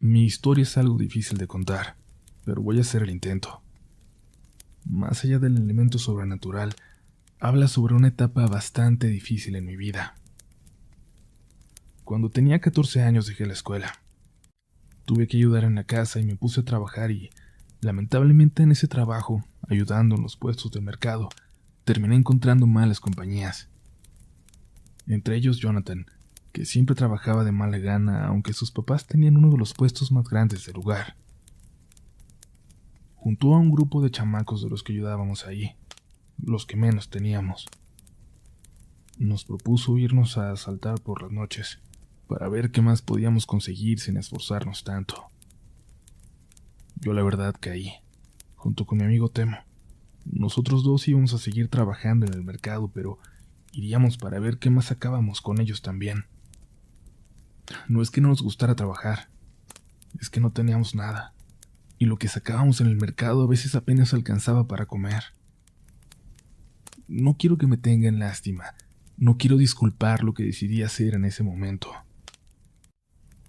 Mi historia es algo difícil de contar, pero voy a hacer el intento. Más allá del elemento sobrenatural, habla sobre una etapa bastante difícil en mi vida. Cuando tenía 14 años dejé la escuela. Tuve que ayudar en la casa y me puse a trabajar y, lamentablemente en ese trabajo, ayudando en los puestos del mercado, terminé encontrando malas compañías. Entre ellos Jonathan, que siempre trabajaba de mala gana aunque sus papás tenían uno de los puestos más grandes del lugar. Juntó a un grupo de chamacos de los que ayudábamos ahí, los que menos teníamos. Nos propuso irnos a asaltar por las noches, para ver qué más podíamos conseguir sin esforzarnos tanto. Yo la verdad caí, junto con mi amigo Temo. Nosotros dos íbamos a seguir trabajando en el mercado, pero iríamos para ver qué más sacábamos con ellos también. No es que no nos gustara trabajar, es que no teníamos nada, y lo que sacábamos en el mercado a veces apenas alcanzaba para comer. No quiero que me tengan lástima, no quiero disculpar lo que decidí hacer en ese momento,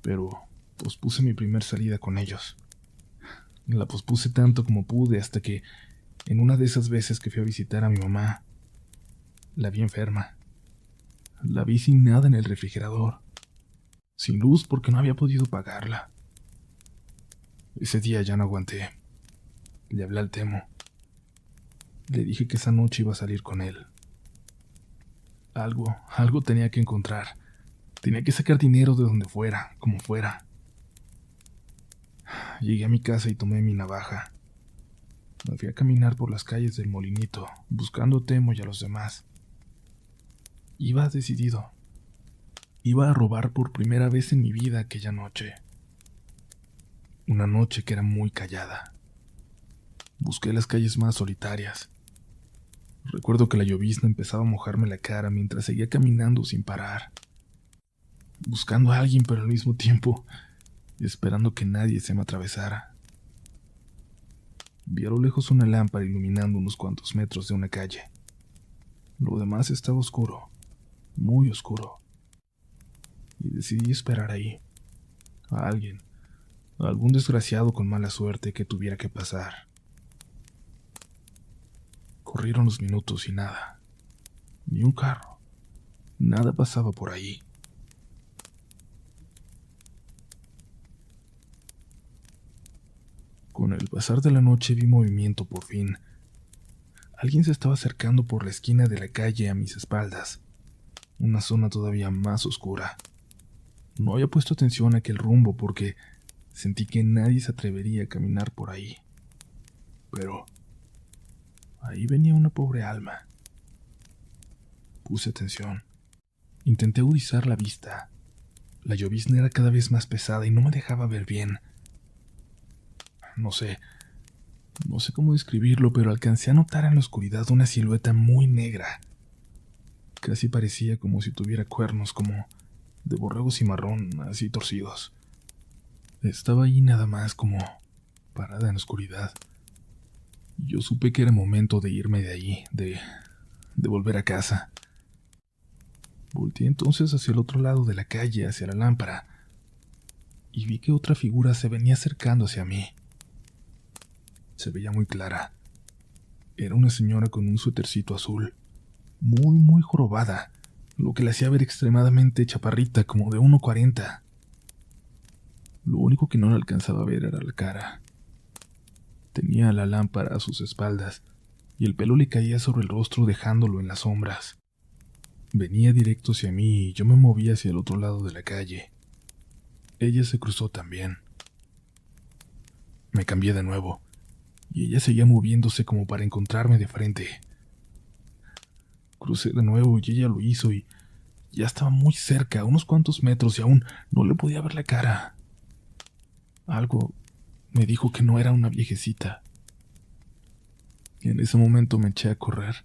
pero pospuse mi primer salida con ellos. La pospuse tanto como pude hasta que, en una de esas veces que fui a visitar a mi mamá, la vi enferma. La vi sin nada en el refrigerador, sin luz porque no había podido pagarla. Ese día ya no aguanté. Le hablé al Temo. Le dije que esa noche iba a salir con él. Algo tenía que encontrar. Tenía que sacar dinero de donde fuera, como fuera. Llegué a mi casa y tomé mi navaja. Me fui a caminar por las calles del Molinito, buscando a Temo y a los demás. Iba decidido. Iba a robar por primera vez en mi vida aquella noche. Una noche que era muy callada. Busqué las calles más solitarias. Recuerdo que la llovizna empezaba a mojarme la cara mientras seguía caminando sin parar. Buscando a alguien, pero al mismo tiempo esperando que nadie se me atravesara. Vi a lo lejos una lámpara iluminando unos cuantos metros de una calle. Lo demás estaba oscuro, muy oscuro. Y decidí esperar ahí, a alguien, a algún desgraciado con mala suerte que tuviera que pasar. Corrieron los minutos y nada, ni un carro, nada pasaba por ahí. Con el pasar de la noche vi movimiento por fin. Alguien se estaba acercando por la esquina de la calle a mis espaldas, una zona todavía más oscura. No había puesto atención a aquel rumbo porque sentí que nadie se atrevería a caminar por ahí. Pero ahí venía una pobre alma. Puse atención. Intenté agudizar la vista. La llovizna era cada vez más pesada y no me dejaba ver bien. No sé cómo describirlo, pero alcancé a notar en la oscuridad una silueta muy negra. Casi parecía como si tuviera cuernos, como de borrego cimarrón, así torcidos. Estaba ahí nada más como parada en la oscuridad. Yo supe que era momento de irme de ahí, de volver a casa. Volteé entonces hacia el otro lado de la calle, hacia la lámpara, y vi que otra figura se venía acercando hacia mí. Se veía muy clara. Era una señora con un suétercito azul, muy jorobada, lo que la hacía ver extremadamente chaparrita, como de 1,40. Lo único que no le alcanzaba a ver era la cara. Tenía la lámpara a sus espaldas, y el pelo le caía sobre el rostro dejándolo en las sombras. Venía directo hacia mí y yo me movía hacia el otro lado de la calle. Ella se cruzó también. Me cambié de nuevo, y ella seguía moviéndose como para encontrarme de frente. Crucé de nuevo y ella lo hizo y ya estaba muy cerca, a unos cuantos metros, y aún no le podía ver la cara. Algo me dijo que no era una viejecita. Y en ese momento me eché a correr.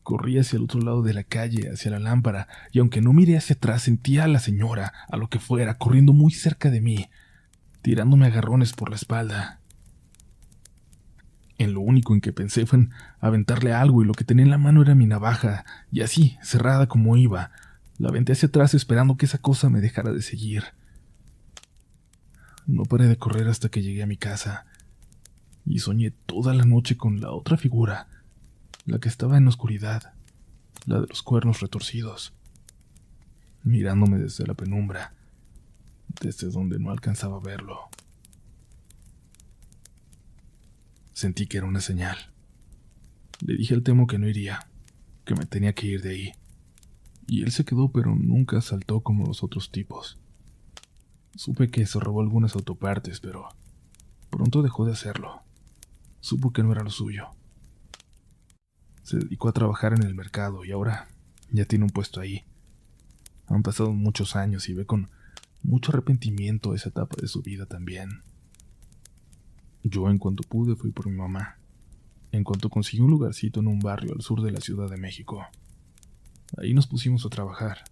Corrí hacia el otro lado de la calle, hacia la lámpara, y aunque no miré hacia atrás, sentía a la señora, a lo que fuera, corriendo muy cerca de mí, tirándome agarrones por la espalda. En lo único en que pensé fue en aventarle algo, y lo que tenía en la mano era mi navaja, y así, cerrada como iba, la aventé hacia atrás esperando que esa cosa me dejara de seguir. No paré de correr hasta que llegué a mi casa y soñé toda la noche con la otra figura, la que estaba en la oscuridad, la de los cuernos retorcidos, mirándome desde la penumbra, desde donde no alcanzaba a verlo. Sentí que era una señal. Le dije al Temo que no iría, que me tenía que ir de ahí. Y él se quedó, pero nunca saltó como los otros tipos. Supe que se robó algunas autopartes, pero pronto dejó de hacerlo. Supo que no era lo suyo. Se dedicó a trabajar en el mercado y ahora ya tiene un puesto ahí. Han pasado muchos años y ve con mucho arrepentimiento esa etapa de su vida también. Yo, en cuanto pude, fui por mi mamá. En cuanto conseguí un lugarcito en un barrio al sur de la Ciudad de México. Ahí nos pusimos a trabajar.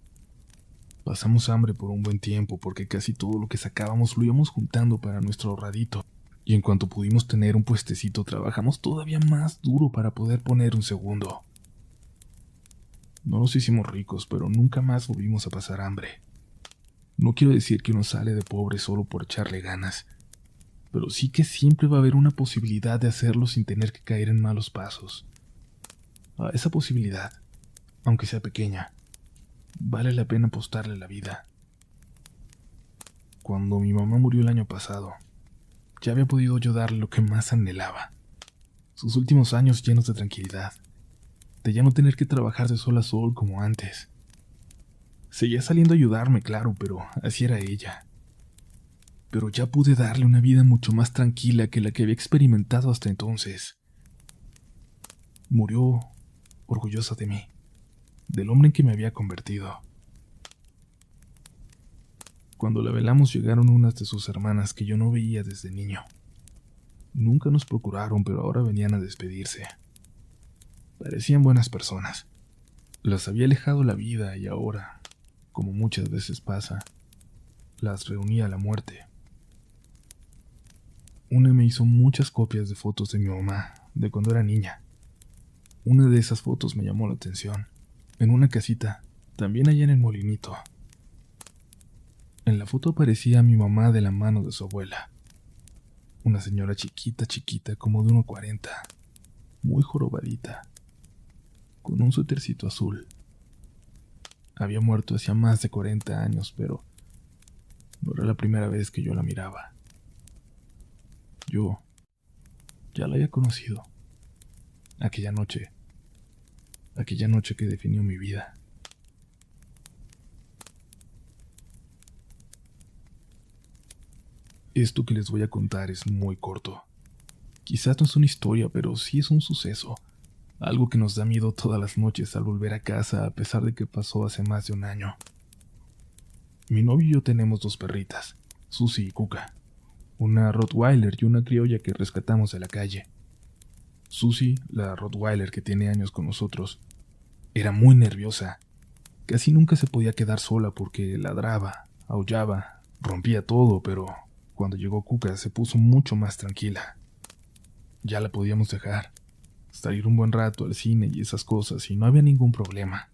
Pasamos hambre por un buen tiempo porque casi todo lo que sacábamos lo íbamos juntando para nuestro ahorradito. Y en cuanto pudimos tener un puestecito, trabajamos todavía más duro para poder poner un segundo. No nos hicimos ricos, pero nunca más volvimos a pasar hambre. No quiero decir que uno sale de pobre solo por echarle ganas, pero sí que siempre va a haber una posibilidad de hacerlo sin tener que caer en malos pasos. A esa posibilidad, aunque sea pequeña, vale la pena apostarle la vida. Cuando mi mamá murió el año pasado, ya había podido yo darle lo que más anhelaba. Sus últimos años llenos de tranquilidad, de ya no tener que trabajar de sol a sol como antes. Seguía saliendo a ayudarme, claro, pero así era ella. Pero ya pude darle una vida mucho más tranquila que la que había experimentado hasta entonces. Murió orgullosa de mí, del hombre en que me había convertido. Cuando la velamos llegaron unas de sus hermanas que yo no veía desde niño. Nunca nos procuraron, pero ahora venían a despedirse. Parecían buenas personas. Las había alejado la vida y ahora, como muchas veces pasa, las reunía a la muerte. Una me hizo muchas copias de fotos de mi mamá, de cuando era niña. Una de esas fotos me llamó la atención, en una casita, también allá en el molinito. En la foto aparecía mi mamá de la mano de su abuela. Una señora chiquita, como de 1,40, muy jorobadita, con un suétercito azul. Había muerto hacía más de 40 años, pero no era la primera vez que yo la miraba. Yo ya la había conocido. Aquella noche que definió mi vida. Esto que les voy a contar es muy corto. Quizás no es una historia, pero sí es un suceso. Algo que nos da miedo todas las noches al volver a casa, a pesar de que pasó hace más de un año. Mi novio y yo tenemos 2 perritas, Susie y Cuca. Una Rottweiler y una criolla que rescatamos de la calle. Susie, la Rottweiler que tiene años con nosotros, era muy nerviosa. Casi nunca se podía quedar sola porque ladraba, aullaba, rompía todo, pero cuando llegó Cuca se puso mucho más tranquila. Ya la podíamos dejar, salir un buen rato al cine y esas cosas, y no había ningún problema.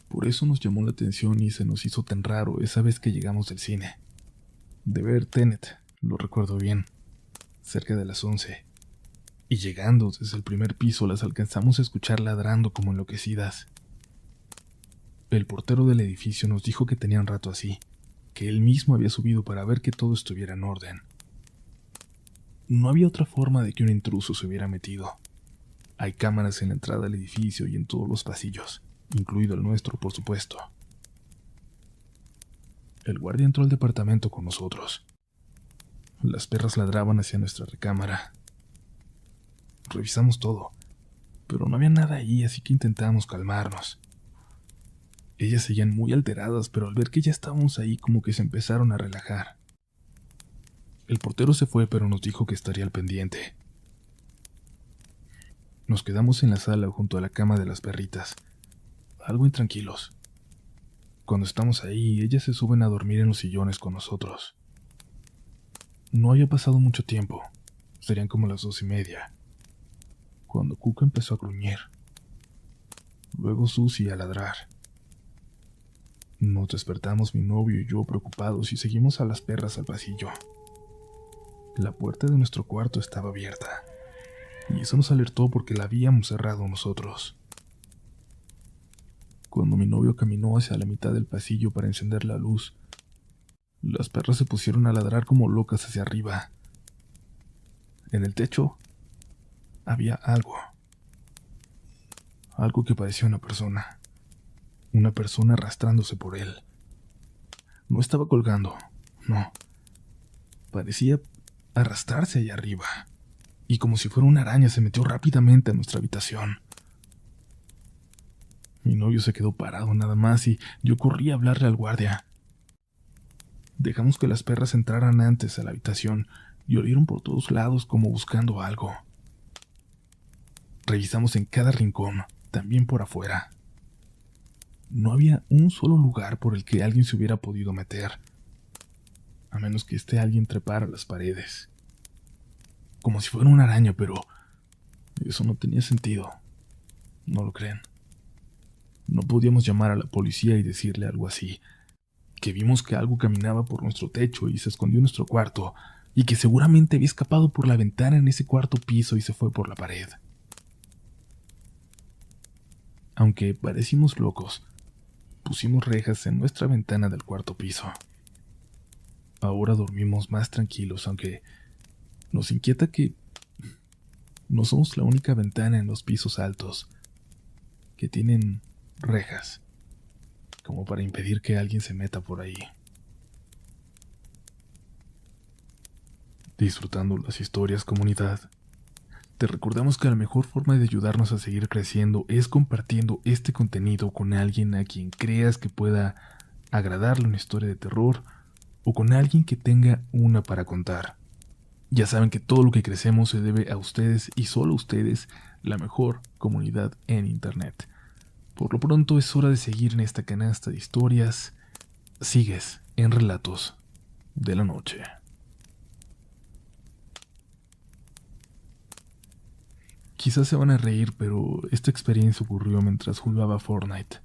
Por eso nos llamó la atención y se nos hizo tan raro esa vez que llegamos del cine. De ver Tenet, lo recuerdo bien, cerca de las 11. Y llegando desde el primer piso las alcanzamos a escuchar ladrando como enloquecidas. El portero del edificio nos dijo que tenían rato así, que él mismo había subido para ver que todo estuviera en orden. No había otra forma de que un intruso se hubiera metido. Hay cámaras en la entrada del edificio y en todos los pasillos, incluido el nuestro, por supuesto. El guardia entró al departamento con nosotros. Las perras ladraban hacia nuestra recámara. Revisamos todo, pero no había nada ahí, así que intentamos calmarnos. Ellas seguían muy alteradas, pero al ver que ya estábamos ahí, como que se empezaron a relajar. El portero se fue, pero nos dijo que estaría al pendiente. Nos quedamos en la sala junto a la cama de las perritas, algo intranquilos. Cuando estamos ahí, ellas se suben a dormir en los sillones con nosotros. No había pasado mucho tiempo, serían como las 2:30, cuando Cuca empezó a gruñir. Luego Susie a ladrar. Nos despertamos mi novio y yo preocupados y seguimos a las perras al pasillo. La puerta de nuestro cuarto estaba abierta, y eso nos alertó porque la habíamos cerrado nosotros. Cuando mi novio caminó hacia la mitad del pasillo para encender la luz, las perras se pusieron a ladrar como locas hacia arriba. En el techo había algo que parecía una persona arrastrándose por él. No estaba colgando, no, parecía arrastrarse allá arriba, y como si fuera una araña se metió rápidamente a nuestra habitación. Mi novio se quedó parado nada más y yo corrí a hablarle al guardia. Dejamos que las perras entraran antes a la habitación y olieron por todos lados como buscando algo. Revisamos en cada rincón, también por afuera. No había un solo lugar por el que alguien se hubiera podido meter, a menos que alguien trepara las paredes. Como si fuera una araña, pero eso no tenía sentido. ¿No lo creen? No podíamos llamar a la policía y decirle algo así, que vimos que algo caminaba por nuestro techo y se escondió en nuestro cuarto, y que seguramente había escapado por la ventana en ese cuarto piso y se fue por la pared. Aunque parecimos locos, pusimos rejas en nuestra ventana del cuarto piso. Ahora dormimos más tranquilos, aunque nos inquieta que no somos la única ventana en los pisos altos que tienen rejas, como para impedir que alguien se meta por ahí. Disfrutando las historias, comunidad. Te recordamos que la mejor forma de ayudarnos a seguir creciendo es compartiendo este contenido con alguien a quien creas que pueda agradarle una historia de terror o con alguien que tenga una para contar. Ya saben que todo lo que crecemos se debe a ustedes y solo a ustedes, la mejor comunidad en Internet. Por lo pronto es hora de seguir en esta canasta de historias. Sigues en Relatos de la Noche. Quizás se van a reír, pero esta experiencia ocurrió mientras jugaba Fortnite.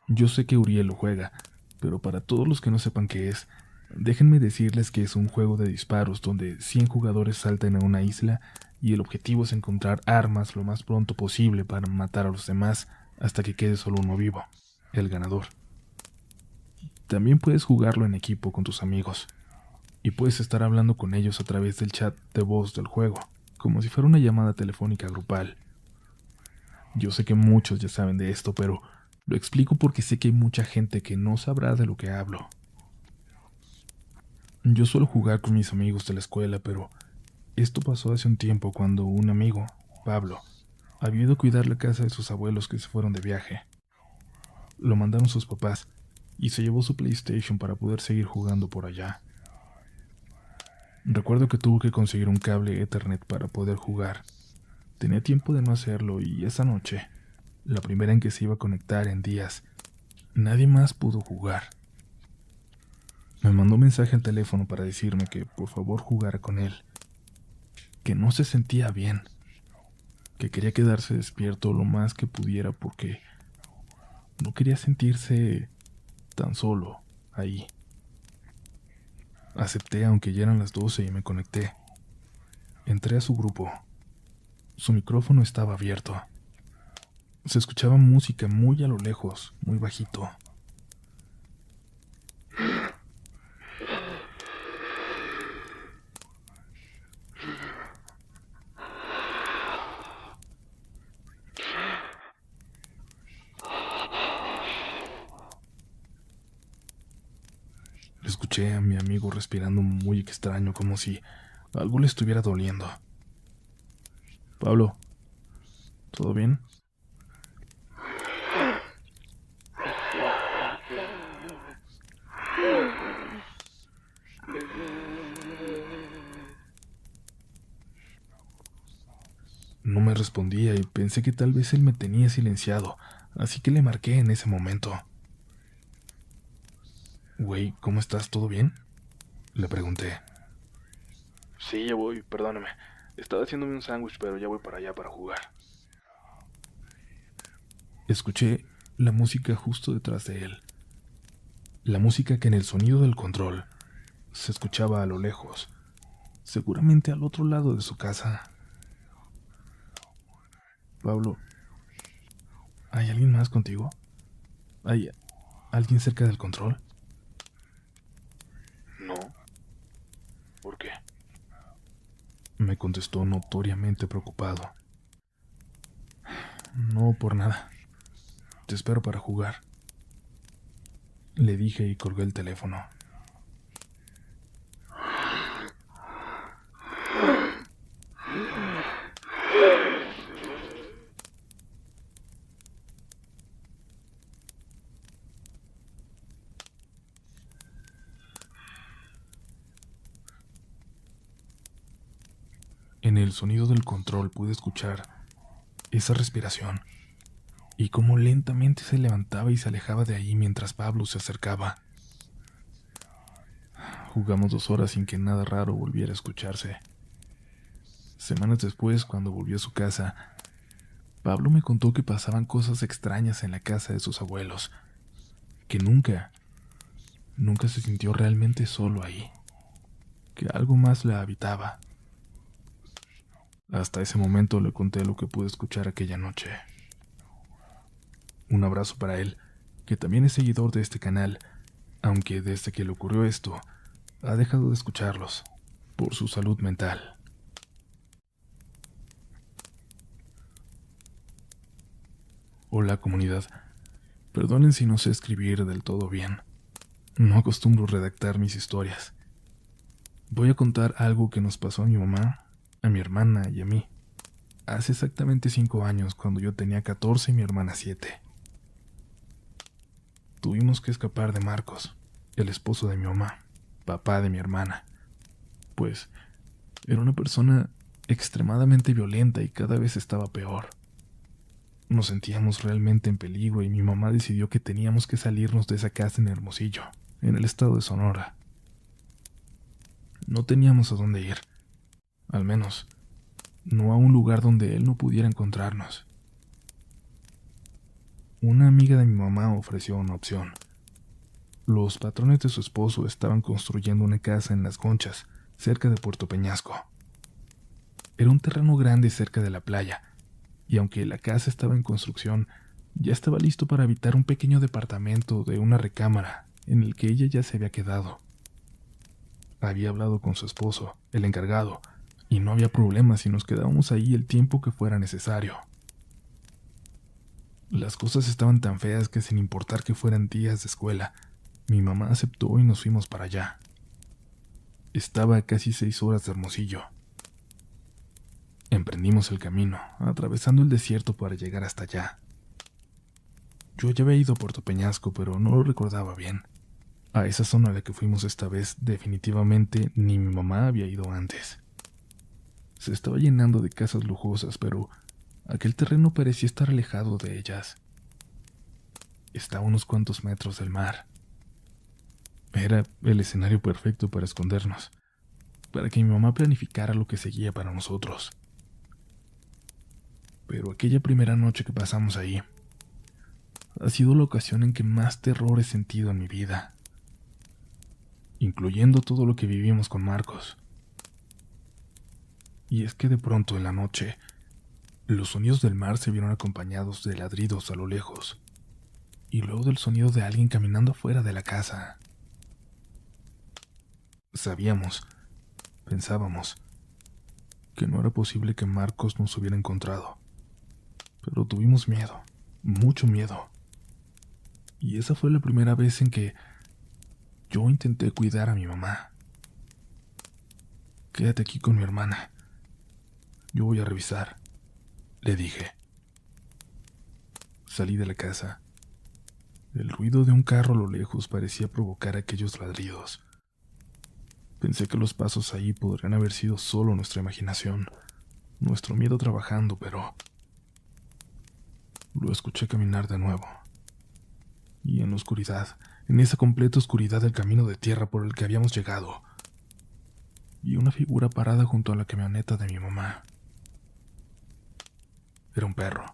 Yo sé que Uriel lo juega, pero para todos los que no sepan qué es, déjenme decirles que es un juego de disparos donde 100 jugadores saltan a una isla y el objetivo es encontrar armas lo más pronto posible para matar a los demás hasta que quede solo uno vivo, el ganador. También puedes jugarlo en equipo con tus amigos, y puedes estar hablando con ellos a través del chat de voz del juego, como si fuera una llamada telefónica grupal. Yo sé que muchos ya saben de esto, pero lo explico porque sé que hay mucha gente que no sabrá de lo que hablo. Yo suelo jugar con mis amigos de la escuela, pero esto pasó hace un tiempo cuando un amigo, Pablo, había ido a cuidar la casa de sus abuelos que se fueron de viaje. Lo mandaron sus papás y se llevó su PlayStation para poder seguir jugando por allá. Recuerdo que tuvo que conseguir un cable Ethernet para poder jugar. Tenía tiempo de no hacerlo y esa noche, la primera en que se iba a conectar en días, nadie más pudo jugar. Me mandó un mensaje al teléfono para decirme que por favor jugara con él, que no se sentía bien, que quería quedarse despierto lo más que pudiera porque no quería sentirse tan solo ahí. Acepté aunque ya eran las 12 y me conecté. Entré a su grupo. Su micrófono estaba abierto. Se escuchaba música muy a lo lejos, muy bajito. Escuché a mi amigo respirando muy extraño, como si algo le estuviera doliendo. Pablo, ¿todo bien? No me respondía y pensé que tal vez él me tenía silenciado, así que le marqué en ese momento. Güey, ¿cómo estás? ¿Todo bien? Le pregunté. Sí, ya voy, perdóname. Estaba haciéndome un sándwich, pero ya voy para allá para jugar. Escuché la música justo detrás de él. La música que en el sonido del control se escuchaba a lo lejos, seguramente al otro lado de su casa. Pablo, ¿hay alguien más contigo? ¿Hay alguien cerca del control? No. ¿Por qué? Me contestó notoriamente preocupado. No, por nada. Te espero para jugar. Le dije y colgué el teléfono. En el sonido del control pude escuchar esa respiración y cómo lentamente se levantaba y se alejaba de ahí mientras Pablo se acercaba. Jugamos 2 horas sin que nada raro volviera a escucharse. Semanas después, cuando volvió a su casa, Pablo me contó que pasaban cosas extrañas en la casa de sus abuelos, que nunca se sintió realmente solo ahí, que algo más la habitaba. Hasta ese momento le conté lo que pude escuchar aquella noche. Un abrazo para él, que también es seguidor de este canal, aunque desde que le ocurrió esto, ha dejado de escucharlos, por su salud mental. Hola comunidad, perdonen si no sé escribir del todo bien. No acostumbro redactar mis historias. Voy a contar algo que nos pasó a mi mamá, a mi hermana y a mí. Hace exactamente 5 años, cuando yo tenía 14 y mi hermana 7. Tuvimos que escapar de Marcos, el esposo de mi mamá, papá de mi hermana, pues era una persona extremadamente violenta y cada vez estaba peor. Nos sentíamos realmente en peligro y mi mamá decidió que teníamos que salirnos de esa casa en Hermosillo, en el estado de Sonora. No teníamos a dónde ir, al menos no a un lugar donde él no pudiera encontrarnos. Una amiga de mi mamá ofreció una opción. Los patrones de su esposo estaban construyendo una casa en Las Conchas, cerca de Puerto Peñasco. Era un terreno grande cerca de la playa, y aunque la casa estaba en construcción, ya estaba listo para habitar un pequeño departamento de una recámara en el que ella ya se había quedado. Había hablado con su esposo, el encargado, y no había problema si nos quedábamos ahí el tiempo que fuera necesario. Las cosas estaban tan feas que sin importar que fueran días de escuela, mi mamá aceptó y nos fuimos para allá. Estaba a casi 6 horas de Hermosillo. Emprendimos el camino, atravesando el desierto para llegar hasta allá. Yo ya había ido a Puerto Peñasco, pero no lo recordaba bien. A esa zona a la que fuimos esta vez, definitivamente ni mi mamá había ido antes. Se estaba llenando de casas lujosas, pero aquel terreno parecía estar alejado de ellas. Estaba a unos cuantos metros del mar. Era el escenario perfecto para escondernos, para que mi mamá planificara lo que seguía para nosotros. Pero aquella primera noche que pasamos ahí ha sido la ocasión en que más terror he sentido en mi vida, incluyendo todo lo que vivimos con Marcos. Y es que de pronto en la noche, los sonidos del mar se vieron acompañados de ladridos a lo lejos, y luego del sonido de alguien caminando afuera de la casa. Pensábamos, que no era posible que Marcos nos hubiera encontrado, pero tuvimos miedo, mucho miedo. Y esa fue la primera vez en que yo intenté cuidar a mi mamá. Quédate aquí con mi hermana. Yo voy a revisar, le dije. Salí de la casa. El ruido de un carro a lo lejos parecía provocar aquellos ladridos. Pensé que los pasos ahí podrían haber sido solo nuestra imaginación, nuestro miedo trabajando, pero lo escuché caminar de nuevo. Y en la oscuridad, en esa completa oscuridad del camino de tierra por el que habíamos llegado, vi una figura parada junto a la camioneta de mi mamá. Era un perro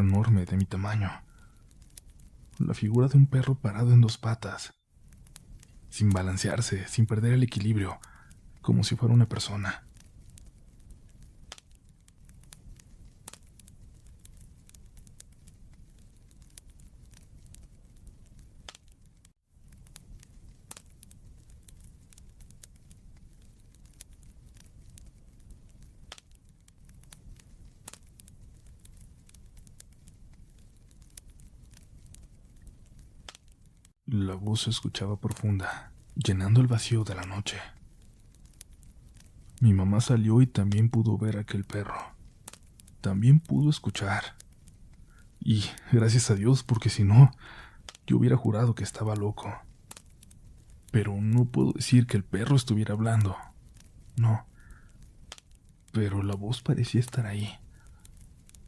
enorme de mi tamaño. la figura de un perro parado en dos patas, sin balancearse, sin perder el equilibrio, como si fuera una persona. La voz se escuchaba profunda, llenando el vacío de la noche. Mi mamá salió y también pudo ver a aquel perro. También pudo escuchar. Y gracias a Dios, porque si no, yo hubiera jurado que estaba loco. Pero no puedo decir que el perro estuviera hablando. No. Pero la voz parecía estar ahí.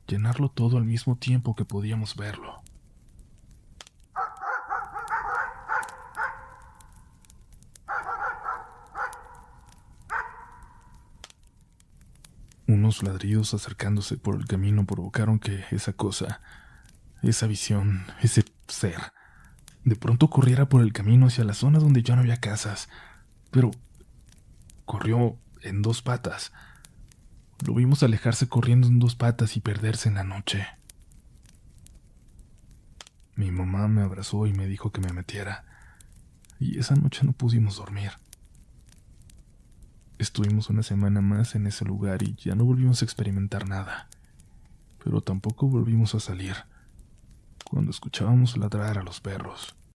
Llenarlo todo al mismo tiempo que podíamos verlo. Unos ladridos acercándose por el camino provocaron que esa cosa, esa visión, ese ser, de pronto corriera por el camino hacia la zona donde ya no había casas, pero corrió en dos patas. Lo vimos alejarse corriendo en dos patas y perderse en la noche. Mi mamá me abrazó y me dijo que me metiera, y esa noche no pudimos dormir. Estuvimos una semana más en ese lugar y ya no volvimos a experimentar nada, pero tampoco volvimos a salir cuando escuchábamos ladrar a los perros.